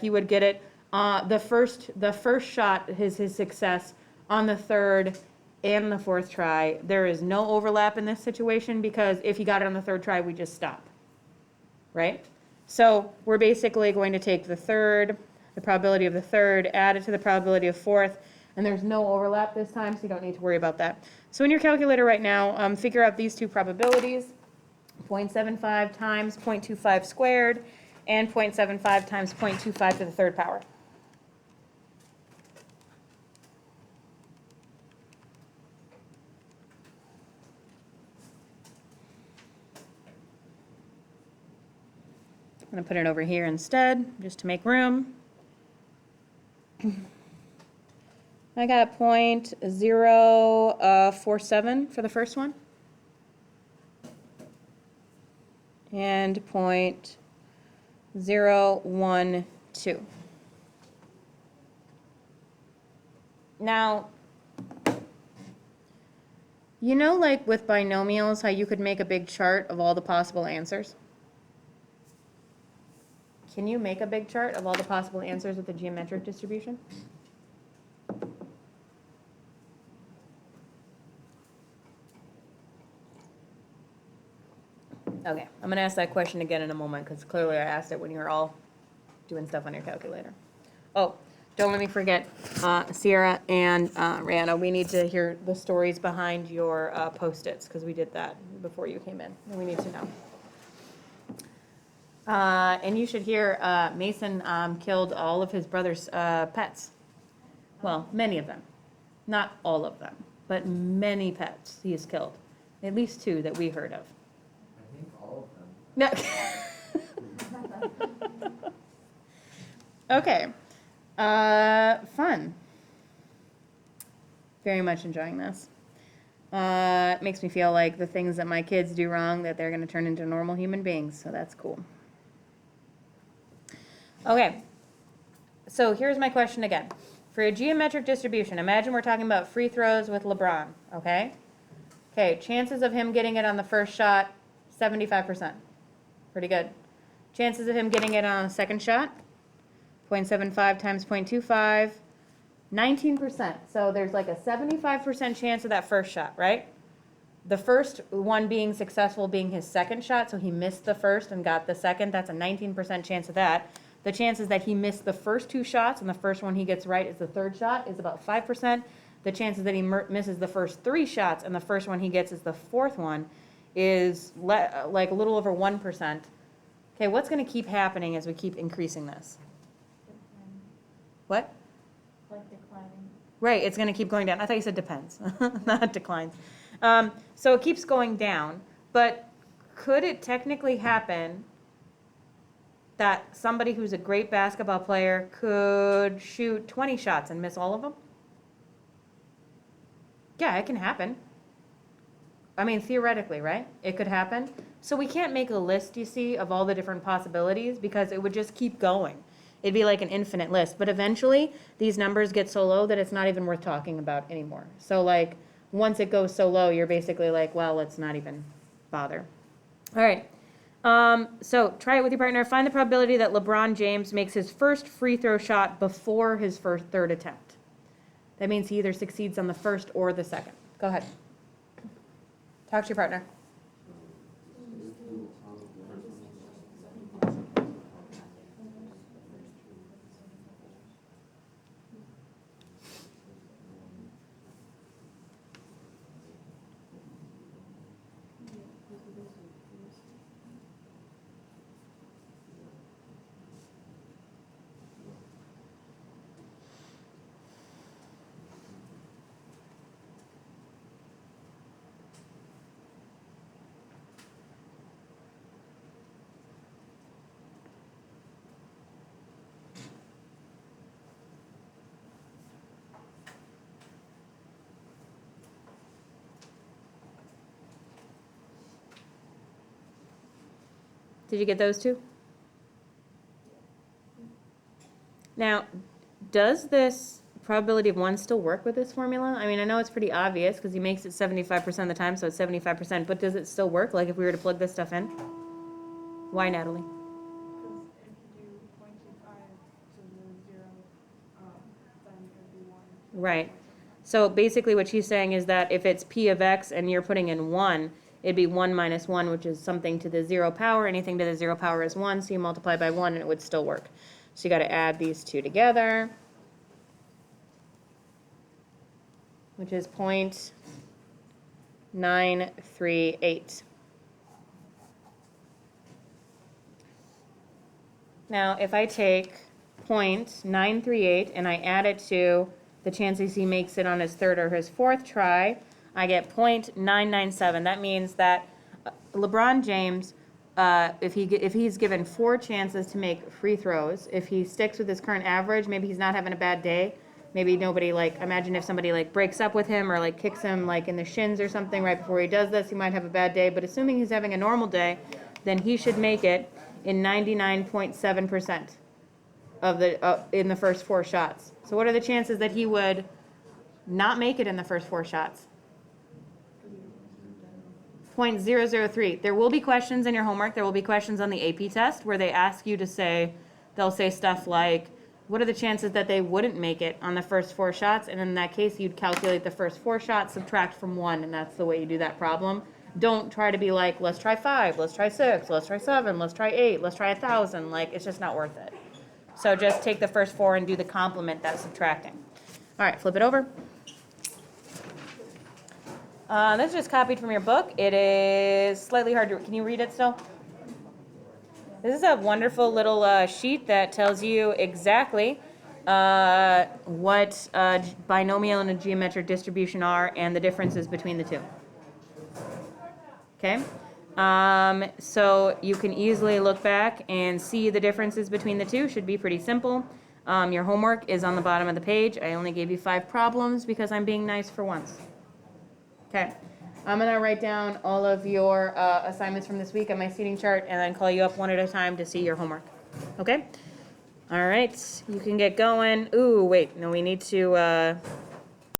he would get it the first shot, his success on the third and the fourth try. There is no overlap in this situation because if he got it on the third try, we just stop, right? So we're basically going to take the probability of the third, add it to the probability of fourth, and there's no overlap this time, so you don't need to worry about that. So in your calculator right now, figure out these two probabilities, 0.75 times 0.25 squared, and 0.75 times 0.25 to the third power. I'm going to put it over here instead, just to make room. I got 0.047 for the first one. And 0.012. Now, you know, like with binomials, how you could make a big chart of all the possible answers? Can you make a big chart of all the possible answers with a geometric distribution? Okay, I'm going to ask that question again in a moment because clearly I asked it when you were all doing stuff on your calculator. Oh, don't let me forget, Sierra and Rihanna, we need to hear the stories behind your Post-its because we did that before you came in, and we need to know. And you should hear Mason killed all of his brother's pets. Well, many of them. Not all of them, but many pets he has killed. At least 2 that we heard of. I think all of them. No. Okay. Fun. Very much enjoying this. It makes me feel like the things that my kids do wrong, that they're going to turn into normal human beings, so that's cool. Okay. So here's my question again. For a geometric distribution, imagine we're talking about free throws with LeBron, okay? Okay, chances of him getting it on the first shot, 75%. Pretty good. Chances of him getting it on the second shot, 0.75 times 0.25, 19%. So there's like a 75% chance of that first shot, right? The first one being successful being his second shot, so he missed the first and got the second. That's a 19% chance of that. The chances that he missed the first 2 shots and the first one he gets right is the third shot is about 5%. The chances that he misses the first 3 shots and the first one he gets is the fourth one is like a little over 1%. Okay, what's going to keep happening as we keep increasing this? Declining. What? Like declining. Right, it's going to keep going down. I thought you said depends, not declines. So it keeps going down, but could it technically happen that somebody who's a great basketball player could shoot 20 shots and miss all of them? Yeah, it can happen. I mean, theoretically, right? It could happen. So we can't make a list, you see, of all the different possibilities because it would just keep going. It'd be like an infinite list. But eventually, these numbers get so low that it's not even worth talking about anymore. So, like, once it goes so low, you're basically like, well, let's not even bother. All right. So try it with your partner. Find the probability that LeBron James makes his first free throw shot before his third attempt. That means he either succeeds on the first or the second. Go ahead. Talk to your partner. Did you get those two? Now, does this probability of 1 still work with this formula? I mean, I know it's pretty obvious because he makes it 75% of the time, so it's 75%, but does it still work, like if we were to plug this stuff in? Why, Natalie? Because if you do 0.25 Right. So basically what she's saying is that if it's p of x and you're putting in 1, it'd be 1 minus 1, which is something to the 0 power. Anything to the 0 power is 1, so you multiply by 1 and it would still work. So you got to add these two together, which is 0.938. Now, if I take 0.938 and I add it to the chances he makes it on his third or his fourth try, I get 0.997. That means that LeBron James, if he's given 4 chances to make free throws, if he sticks with his current average, maybe he's not having a bad day. Maybe nobody, like, imagine if somebody, like, breaks up with him or, like, kicks him, like, in the shins or something right before he does this, he might have a bad day. But assuming he's having a normal day, then he should make it in 99.7% of the in the first 4 shots. So what are the chances that he would not make it in the first 4 shots? 0.003. There will be questions in your homework. There will be questions on the AP test where they ask you to say, they'll say stuff like, what are the chances that they wouldn't make it on the first 4 shots? And in that case, you'd calculate the first 4 shots, subtract from 1, and that's the way you do that problem. Don't try to be like, let's try 5, let's try 6, let's try 7, let's try 8, let's try 1,000. Like, it's just not worth it. So just take the first 4 and do the complement that's subtracting. All right, flip it over. This is just copied from your book. It is slightly hard to, can you read it still? This is a wonderful little sheet that tells you exactly what binomial and a geometric distribution are and the differences between the two. Okay? So you can easily look back and see the differences between the two. Should be pretty simple. Your homework is on the bottom of the page. I only gave you 5 problems because I'm being nice for once. Okay. I'm going to write down all of your assignments from this week on my seating chart and then call you up one at a time to see your homework. Okay? All right. You can get going. Ooh, wait. No, we need to